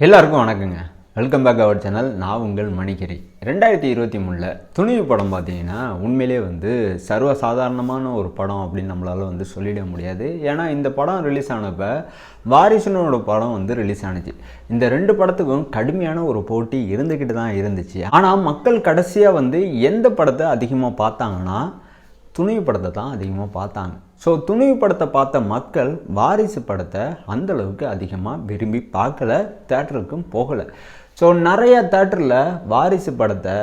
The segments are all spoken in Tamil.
எல்லாருக்கும் வணக்கங்க. Welcome back our channel. நான் உங்கள் மணிகிரி. 2023 துணிவு படம் பார்த்தீங்கன்னா உண்மையிலே சர்வசாதாரணமான ஒரு படம் அப்படின்னு நம்மளால் சொல்லிட முடியாது. ஏன்னா இந்த படம் ரிலீஸ் ஆனப்போ வாரிசுனோட படம் ரிலீஸ் ஆனிச்சு. இந்த ரெண்டு படத்துக்கும் கடுமையான ஒரு போட்டி இருந்துக்கிட்டு தான் இருந்துச்சு. ஆனால் மக்கள் கடைசியாக எந்த படத்தை அதிகமாக பார்த்தாங்கன்னா துணிவு படத்தை தான் அதிகமாக பார்த்தாங்க. ஸோ துணிவு படத்தை பார்த்த மக்கள் வாரிசு படத்தை அந்தளவுக்கு அதிகமாக விரும்பி பார்க்கல, தேட்டருக்கும் போகலை. ஸோ நிறைய தேட்டரில் வாரிசு படத்தை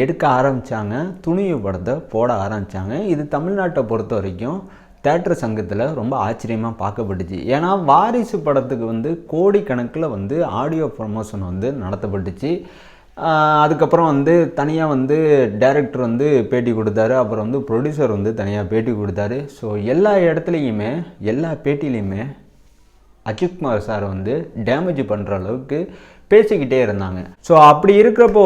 எடுக்க ஆரம்பித்தாங்க, துணிவு படத்தை போட ஆரம்பித்தாங்க. இது தமிழ்நாட்டை பொறுத்த வரைக்கும் தேட்டர் சங்கத்தில் ரொம்ப ஆச்சரியமாக பார்க்கப்பட்டுச்சு. ஏன்னா வாரிசு படத்துக்கு கோடிக்கணக்கில் ஆடியோ ப்ரமோஷன் நடத்தப்பட்டுச்சு. அதுக்கப்புறம் தனியாக டைரக்டர் பேட்டி கொடுத்தாரு, அப்புறம் ப்ரொடியூசர் தனியாக பேட்டி கொடுத்தாரு. ஸோ எல்லா இடத்துலையுமே எல்லா பேட்டிலையுமே அஜித்குமார் சார் டேமேஜ் பண்ணுற அளவுக்கு பேசிக்கிட்டே இருந்தாங்க. ஸோ அப்படி இருக்கிறப்போ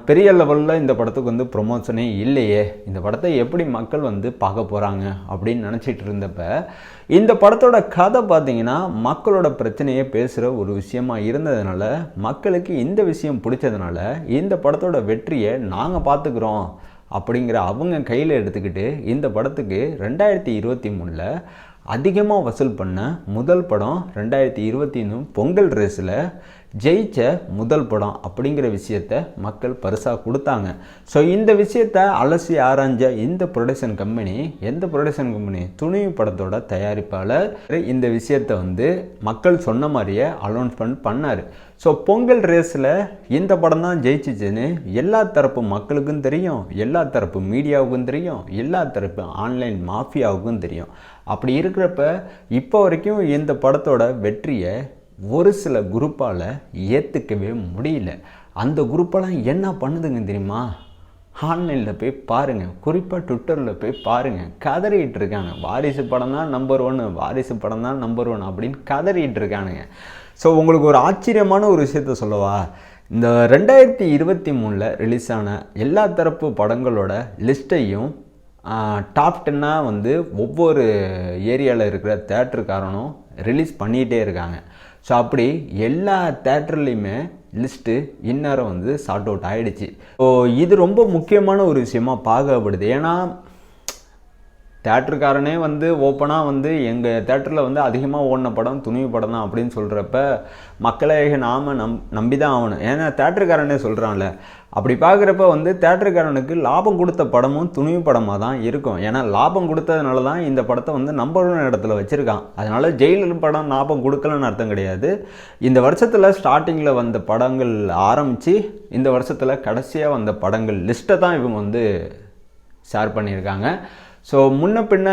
பெரிய லெவலில் இந்த படத்துக்கு ப்ரொமோஷனே இல்லையே, இந்த படத்தை எப்படி மக்கள் பார்க்க போகிறாங்க அப்படின்னு நினச்சிட்டு இருந்தப்ப இந்த படத்தோட கதை பார்த்திங்கன்னா மக்களோட பிரச்சனையை பேசுகிற ஒரு விஷயமா இருந்ததுனால, மக்களுக்கு இந்த விஷயம் பிடிச்சதுனால இந்த படத்தோட வெற்றியை நாங்கள் பார்த்துக்குறோம் அப்படிங்கிற அவங்க கையில் எடுத்துக்கிட்டு இந்த படத்துக்கு 2023 அதிகமாக வசூல் பண்ண முதல் படம் 2023 பொங்கல் ரேஸில் ஜெயிச்ச முதல் படம் அப்படிங்கிற விஷயத்த மக்கள் பரிசாக கொடுத்தாங்க. ஸோ இந்த விஷயத்தை அலசி ஆராய்ஞ்ச இந்த ப்ரொடக்ஷன் கம்பெனி, எந்த ப்ரொடக்ஷன் கம்பெனி, துணிவு படத்தோட தயாரிப்பாளர் இந்த விஷயத்தை மக்கள் சொன்ன மாதிரியே அனௌன்ஸ்மெண்ட் பண்ணார். ஸோ பொங்கல் ரேஸில் இந்த படம் தான் ஜெயிச்சிச்சுன்னு எல்லா தரப்பு மக்களுக்கும் தெரியும், எல்லா தரப்பு மீடியாவுக்கும் தெரியும், எல்லா தரப்பு ஆன்லைன் மாஃபியாவுக்கும் தெரியும். அப்படி இருக்கிறப்ப இப்போ வரைக்கும் இந்த படத்தோட வெற்றியை ஒரு சில குரூப்பால் ஏற்றுக்கவே முடியல. அந்த குரூப்பெல்லாம் என்ன பண்ணுதுங்க தெரியுமா? ஆன்லைனில் போய் பாருங்கள், குறிப்பாக ட்விட்டரில் போய் பாருங்கள், கதறிட்டு இருக்காங்க. வாரிசு படம் தான் நம்பர் 1, வாரிசு படம் தான் நம்பர் 1 அப்படின்னு கதறிட்டு இருக்கானுங்க. ஸோ உங்களுக்கு ஒரு ஆச்சரியமான ஒரு விஷயத்த சொல்லவா? இந்த 2023 ரிலீஸ் ஆன எல்லா தரப்பு படங்களோட லிஸ்ட்டையும் டாப் 10 ஒவ்வொரு ஏரியாவில் இருக்கிற தேட்டருக்காரனும் ரிலீஸ் பண்ணிகிட்டே இருக்காங்க. ஸோ அப்படி எல்லா தேட்டர்லேயுமே லிஸ்ட்டு இந்நேரம் சார்ட் அவுட் ஆகிடுச்சு. ஸோ இது ரொம்ப முக்கியமான ஒரு விஷயமா பார்க்கப்படுது. ஏன்னா தேட்டருக்காரனே ஓப்பனாக எங்கள் தேட்டரில் அதிகமாக ஓடின படம் துணிவு படம் தான் அப்படின்னு சொல்கிறப்ப மக்களை நாம் நம்பி தான் ஆகணும். ஏன்னா தேட்டருக்காரனே சொல்கிறான்ல. அப்படி பார்க்குறப்ப தேட்டருக்காரனுக்கு லாபம் கொடுத்த படமும் துணிவு படமாக தான் இருக்கும். ஏன்னா லாபம் கொடுத்ததுனால தான் இந்த படத்தை நம்பர் 1 இடத்துல வச்சுருக்கான். அதனால் ஜெயிலர் படம் லாபம் கொடுக்கலன்னு அர்த்தம் கிடையாது. இந்த வருஷத்தில் ஸ்டார்டிங்கில் வந்த படங்கள் ஆரம்பித்து இந்த வருஷத்தில் கடைசியாக வந்த படங்கள் லிஸ்ட்டை தான் இவங்க ஷேர் பண்ணியிருக்காங்க. ஸோ முன்ன பின்ன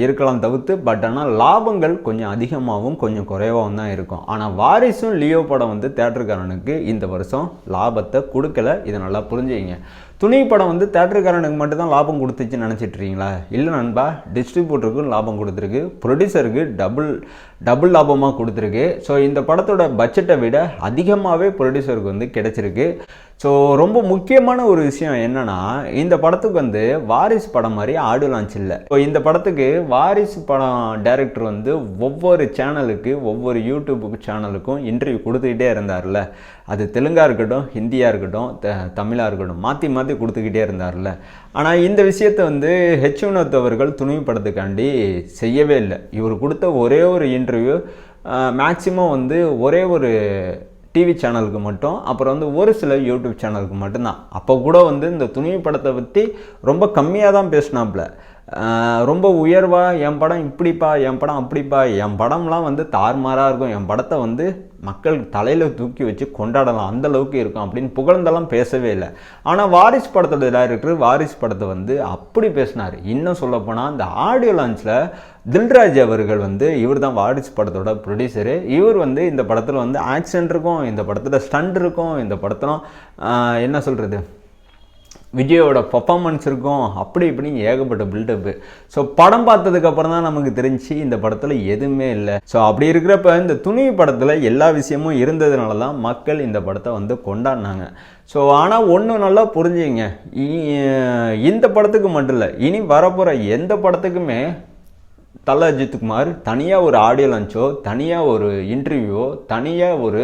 இருக்கலாம் தவிர்த்து, பட் ஆனால் லாபங்கள் கொஞ்சம் அதிகமாகவும் கொஞ்சம் குறைவாகவும் தான் இருக்கும். ஆனால் வாரிசும் லியோ படம் தேட்டருக்காரனுக்கு இந்த வருஷம் லாபத்தை கொடுக்கல. இதை நல்லா புரிஞ்சுக்கிங்க. துணி படம் தேட்டருக்காரனுக்கு மட்டும்தான் லாபம் கொடுத்துச்சுன்னு நினச்சிட்ருக்கீங்களா? இல்லை நண்பா, டிஸ்ட்ரிபியூட்டருக்கும் லாபம் கொடுத்துருக்கு, ப்ரொடியூசருக்கு டபுள் லாபமாக கொடுத்துருக்கு. ஸோ இந்த படத்தோட பட்ஜெட்டை விட அதிகமாகவே ப்ரொடியூசருக்கு கிடைச்சிருக்கு. ஸோ ரொம்ப முக்கியமான ஒரு விஷயம் என்னென்னா, இந்த படத்துக்கு வாரிசு படம் மாதிரி ஆடியோ லான்ச் இல்லை. ஸோ இந்த படத்துக்கு வாரிசு படம் டைரக்டர் ஒவ்வொரு சேனலுக்கு, ஒவ்வொரு யூடியூப் சேனலுக்கும் இன்டர்வியூ கொடுத்துக்கிட்டே இருந்தார்ல. அது தெலுங்காக இருக்கட்டும், ஹிந்தியாக இருக்கட்டும், தமிழாக இருக்கட்டும், மாற்றி மாற்றி கொடுத்துக்கிட்டே இருந்தார்ல. ஆனால் இந்த விஷயத்தை ஹெச் வினோத் அவர்கள் துணிவு படத்துக்காண்டி செய்யவே இல்லை. இவர் கொடுத்த ஒரே ஒரு இன்டர்வியூ மேக்சிமம் ஒரே ஒரு டிவி சேனலுக்கு மட்டும், அப்புறம் ஒரு சில யூடியூப் சேனலுக்கு மட்டும்தான். அப்போ கூட இந்த துணிவு படத்தை பற்றி ரொம்ப கம்மியாக தான் பேசினாப்புல. ரொம்ப உயர்வாக என் படம் இப்படிப்பா, என் படம் அப்படிப்பா, என் படம்லாம் தாறுமாறாக இருக்கும், என் படத்தை மக்கள் தலையில் தூக்கி வச்சு கொண்டாடலாம், அந்தளவுக்கு இருக்கும் அப்படின்னு புகழ்ந்தெல்லாம் பேசவே இல்லை. ஆனால் வாரிசு படத்தோட டைரக்டர் வாரிசு படத்தை அப்படி பேசினார். இன்னும் சொல்லப்போனால் இந்த ஆடியோ லான்ச்சில் தில்ராஜ் அவர்கள் இவர் தான் வாரிசு படத்தோட ப்ரொடியூசரு. இவர் இந்த படத்தில் ஆக்ஷன் இருக்கும், இந்த படத்தில் ஸ்டண்ட் இருக்கும், இந்த படத்தில் என்ன சொல்கிறது, விஜயோட பர்ஃபார்மன்ஸ் இருக்கும், அப்படி இப்படி ஏகப்பட்ட பில்டப்பு. ஸோ படம் பார்த்ததுக்கப்புறம் தான் நமக்கு தெரிஞ்சு இந்த படத்தில் எதுவுமே இல்லை. ஸோ அப்படி இருக்கிறப்ப இந்த துணிவு படத்தில் எல்லா விஷயமும் இருந்ததுனால தான் மக்கள் இந்த படத்தை கொண்டாடினாங்க. ஸோ ஆனால் ஒன்று நல்லா புரிஞ்சுங்க, இந்த படத்துக்கு மட்டும் இல்லை, இனி வரப்போகிற எந்த படத்துக்குமே தல அஜித்குமார் தனியாக ஒரு ஆடியோ லான்ச்சோ, தனியாக ஒரு இன்டர்வியூவோ, தனியாக ஒரு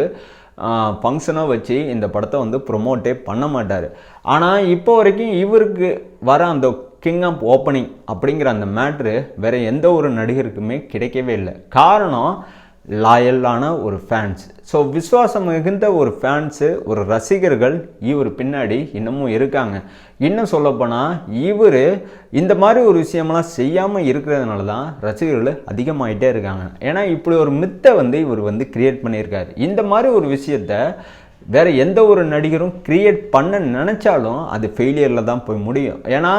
ஃபங்க்ஷனோ வச்சு இந்த படத்தை வந்து ப்ரொமோட்டே பண்ண மாட்டார். ஆனால் இப்போ வரைக்கும் இவருக்கு வர அந்த கிங் ஆஃப் ஓப்பனிங் அப்படிங்கிற அந்த மேட்ரு வேறு எந்த ஒரு நடிகருக்குமே கிடைக்கவே இல்லை. காரணம் லாயலான ஒரு ஃபேன்ஸ். ஸோ விசுவாசம் மிகுந்த ஒரு ஃபேன்ஸு, ஒரு ரசிகர்கள் இவர் பின்னாடி இன்னமும் இருக்காங்க. இன்னும் சொல்லப்போனால் இவர் இந்த மாதிரி ஒரு விஷயமெல்லாம் செய்யாமல் இருக்கிறதுனால தான் ரசிகர்கள் அதிகமாகிட்டே இருக்காங்க. ஏன்னா இப்படி ஒரு மித்தை வந்து இவர் வந்து கிரியேட் பண்ணியிருக்காரு. இந்த மாதிரி ஒரு விஷயத்த வேறு எந்த ஒரு நடிகரும் கிரியேட் பண்ண நினச்சாலும் அது ஃபெயிலியரில் தான் போய் முடியும். ஏன்னா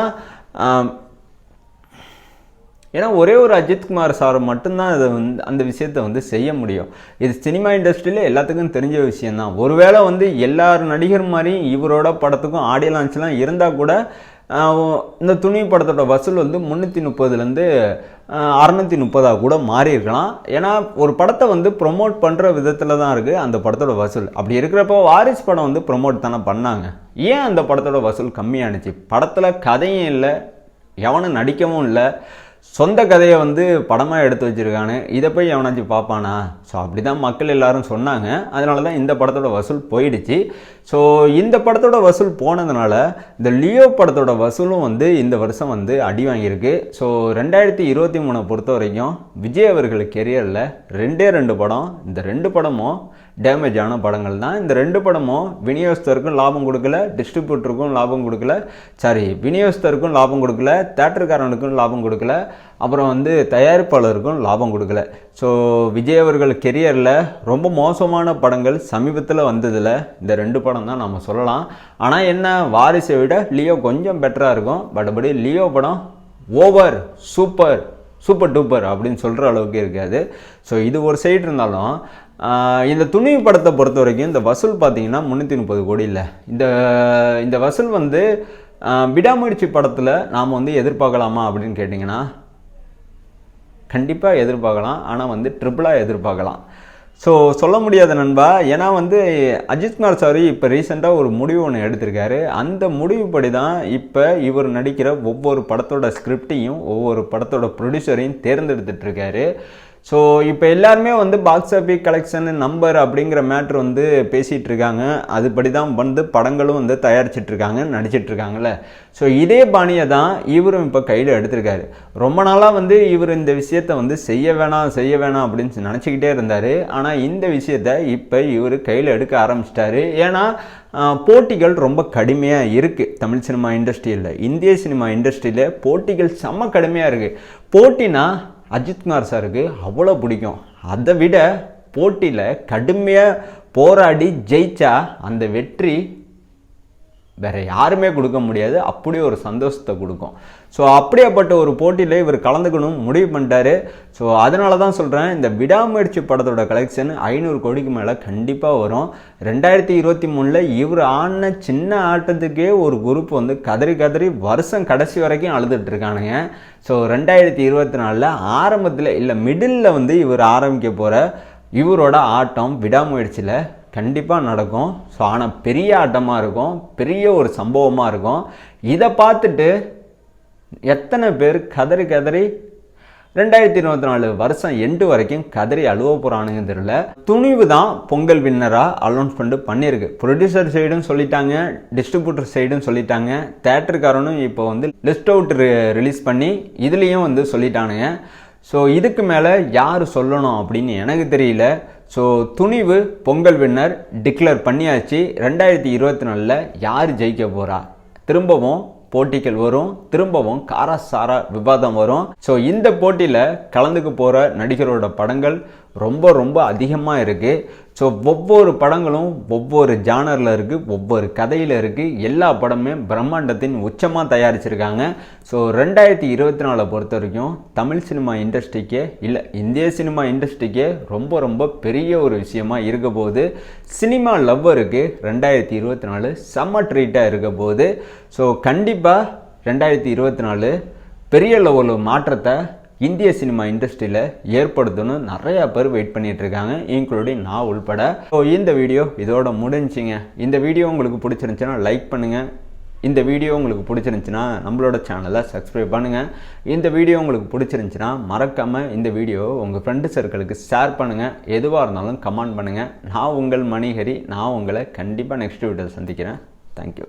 ஒரே ஒரு அஜித்குமார் சார் மட்டும்தான் அதை வந்து அந்த விஷயத்தை வந்து செய்ய முடியும். இது சினிமா இண்டஸ்ட்ரியில் எல்லாத்துக்கும் தெரிஞ்ச விஷயந்தான். ஒருவேளை வந்து எல்லார் நடிகர் மாதிரி இவரோட படத்துக்கும் ஆடியோ லான்ச்லாம் இருந்தால் கூட இந்த துணிவு படத்தோட வசூல் வந்து 330லேருந்து 630 கூட மாறி இருக்கலாம். ஏன்னா ஒரு படத்தை வந்து ப்ரொமோட் பண்ணுற விதத்தில் தான் இருக்குது அந்த படத்தோட வசூல். அப்படி இருக்கிறப்போ வாரிஸ் படம் வந்து ப்ரொமோட் தானே பண்ணாங்க. ஏன் அந்த படத்தோட வசூல் கம்மியானுச்சு? படத்தில் கதையும் இல்லை, எவனும் நடிக்கவும் இல்லை, சொந்த கதையை வந்து படமாக எடுத்து வச்சுருக்கானு, இதை போய் எவனாச்சும் பார்ப்பானா? ஸோ அப்படி தான் மக்கள் எல்லாரும் சொன்னாங்க. அதனால தான் இந்த படத்தோட வசூல் போயிடுச்சு. ஸோ இந்த படத்தோட வசூல் போனதுனால இந்த லியோ படத்தோட வசூலும் வந்து இந்த வருஷம் வந்து அடி வாங்கியிருக்கு. ஸோ 2023 பொறுத்த வரைக்கும் விஜய் அவர்கள் கெரியரில் 2 படம், இந்த 2 படமும் டேமேஜ் ஆன படங்கள் தான். இந்த 2 படமும் விநியோகஸ்தருக்கும் லாபம் கொடுக்கல, டிஸ்ட்ரிபியூட்டருக்கும் லாபம் கொடுக்கல, விநியோகஸ்தருக்கும் லாபம் கொடுக்கல, தேட்டருக்காரனுக்கும் லாபம் கொடுக்கல, அப்புறம் வந்து தயாரிப்பாளருக்கும் லாபம் கொடுக்கல. ஸோ விஜய் அவர்கள் கெரியரில் ரொம்ப மோசமான படங்கள் சமீபத்தில் வந்ததில் இந்த 2 படம் தான் நம்ம சொல்லலாம். ஆனால் என்ன, வாரிசை விட லியோ கொஞ்சம் பெட்டராக இருக்கும். பட் லியோ படம் ஓவர் சூப்பர் டூப்பர் அப்படின்னு சொல்கிற அளவுக்கு இருக்காது. ஸோ இது ஒரு சைடு இருந்தாலும் இந்த துணிவு படத்தை பொறுத்த வரைக்கும் இந்த வசூல் பார்த்தீங்கன்னா 330 கோடி இல்லை. இந்த வசூல் வந்து விடாமுயற்சி படத்தில் நாம் வந்து எதிர்பார்க்கலாமா அப்படின்னு கேட்டிங்கன்னா கண்டிப்பாக எதிர்பார்க்கலாம். ஆனால் வந்து ட்ரிபிளாக எதிர்பார்க்கலாம். ஸோ சொல்ல முடியாத நண்பா. ஏன்னா வந்து அஜித்குமார் சார் இப்போ ரீசெண்டாக ஒரு முடிவு ஒன்று எடுத்திருக்காரு. அந்த முடிவுப்படி தான் இப்போ இவர் நடிக்கிற ஒவ்வொரு படத்தோட ஸ்கிரிப்டையும் ஒவ்வொரு படத்தோட ப்ரொடியூசரையும் தேர்ந்தெடுத்துட்ருக்காரு. ஸோ இப்போ எல்லாருமே வந்து பாக்ஸ் ஆஃபீஸ் கலெக்ஷன் நம்பர் அப்படிங்கிற மேட்ரு வந்து பேசிகிட்டு இருக்காங்க. அதுபடி தான் வந்து படங்களும் வந்து தயாரிச்சிட்ருக்காங்க, நடிச்சிட்ருக்காங்கல்ல. ஸோ இதே பாணியை தான் இவரும் இப்போ கையில் எடுத்திருக்காரு. ரொம்ப நாளாக வந்து இவர் இந்த விஷயத்தை வந்து செய்ய வேணாம் அப்படின்னு நினச்சிக்கிட்டே இருந்தார். ஆனால் இந்த விஷயத்தை இப்போ இவர் கையில் எடுக்க ஆரம்பிச்சிட்டாரு. ஏன்னா போட்டிகள் ரொம்ப கடுமையாக இருக்குது தமிழ் சினிமா இண்டஸ்ட்ரியில். இந்திய சினிமா இண்டஸ்ட்ரியில் போட்டிகள் செம்ம கடுமையாக இருக்குது. போட்டினா அஜித்குமார் சாருக்கு அவ்வளோ பிடிக்கும். அதை விட போட்டியில் கடுமையாக போராடி ஜெயிச்சா அந்த வெற்றி வேறு யாருமே கொடுக்க முடியாது. அப்படி ஒரு சந்தோஷத்தை கொடுக்கும். ஸோ அப்படியேப்பட்ட ஒரு போட்டியில் இவர் கலந்துக்கணும் முடிவு பண்ணிட்டாரு. ஸோ அதனால தான் சொல்கிறேன், இந்த விடாமுயற்சி படத்தோட கலெக்ஷன் 500 கோடிக்கு மேலே கண்டிப்பாக வரும். 2023 இவர் ஆடின சின்ன ஆட்டத்துக்கே ஒரு குரூப் வந்து கதறி வருஷம் கடைசி வரைக்கும் அழுதுட்டுருக்கானுங்க. ஸோ 2024 ஆரம்பத்தில் இல்லை மிடில் வந்து இவர் ஆரம்பிக்க போகிற இவரோட ஆட்டம் விடாமுயற்சியில் கண்டிப்பாக நடக்கும். ஸோ ஆனால் பெரிய ஆட்டமாக இருக்கும், பெரிய ஒரு சம்பவமாக இருக்கும். இதை பார்த்துட்டு எத்தனை பேர் கதறி 2024 வருஷம் எண்டு வரைக்கும் கதறி அழுவ போகிறானுங்க தெரியல. துணிவு தான் பொங்கல் வின்னராக அனௌன்ஸ்மெண்ட் பண்ணியிருக்கு. ப்ரொடியூசர் சைடும் சொல்லிட்டாங்க, டிஸ்ட்ரிபியூட்டர் சைடும் சொல்லிட்டாங்க, தேட்டருக்காரனும் இப்போ வந்து லிஸ்ட் அவுட் ரிலீஸ் பண்ணி இதுலேயும் வந்து சொல்லிட்டானுங்க. ஸோ இதுக்கு மேலே யார் சொல்லணும் அப்படின்னு எனக்கு தெரியல. ஸோ துணிவு பொங்கல் வின்னர் டிக்ளேர் பண்ணியாச்சு. 2024 யார் ஜெயிக்க போகிறா? திரும்பவும் போட்டிகள் வரும், திரும்பவும் காரசார விவாதம் வரும். ஸோ இந்த போட்டியில் கலந்துக்க போகிற நடிகரோட படங்கள் ரொம்ப அதிகமாக இருக்குது. ஸோ ஒவ்வொரு படங்களும் ஒவ்வொரு ஜானரில் இருக்குது, ஒவ்வொரு கதையில் இருக்குது. எல்லா படமே பிரம்மாண்டத்தின் உச்சமாக தயாரிச்சிருக்காங்க. ஸோ 2024 பொறுத்த வரைக்கும் தமிழ் சினிமா இண்டஸ்ட்ரிக்கே இல்லை இந்திய சினிமா இண்டஸ்ட்ரிக்கே ரொம்ப பெரிய ஒரு விஷயமாக இருக்க போகுது. சினிமா லவ்வருக்கு 2024 செம்ம ட்ரீட்டாக இருக்க போகுது. ஸோ கண்டிப்பாக 2024 பெரிய லெவலில் மாற்றத்தை இந்திய சினிமா இண்டஸ்ட்ரியில் ஏற்படுத்தணும் நிறையா பேர் வெயிட் பண்ணிகிட்ருக்காங்க, இன்க்ளூடிங் நான் உள்பட. ஸோ இந்த வீடியோ இதோட முடிஞ்சிங்க. இந்த வீடியோ உங்களுக்கு பிடிச்சிருந்துச்சுன்னா லைக் பண்ணுங்கள், இந்த வீடியோ உங்களுக்கு பிடிச்சிருந்துச்சின்னா நம்மளோட சேனலை சப்ஸ்கிரைப் பண்ணுங்கள். இந்த வீடியோ உங்களுக்கு பிடிச்சிருந்துச்சின்னா மறக்காமல் இந்த வீடியோ உங்கள் ஃப்ரெண்டு சர்க்கிளுக்கு ஷேர் பண்ணுங்கள். எதுவாக இருந்தாலும் கமெண்ட் பண்ணுங்கள். நான் உங்கள் மணிஹரி. நான் உங்களை கண்டிப்பாக நெக்ஸ்ட் வீடியோவில் சந்திக்கிறேன். தேங்க்யூ.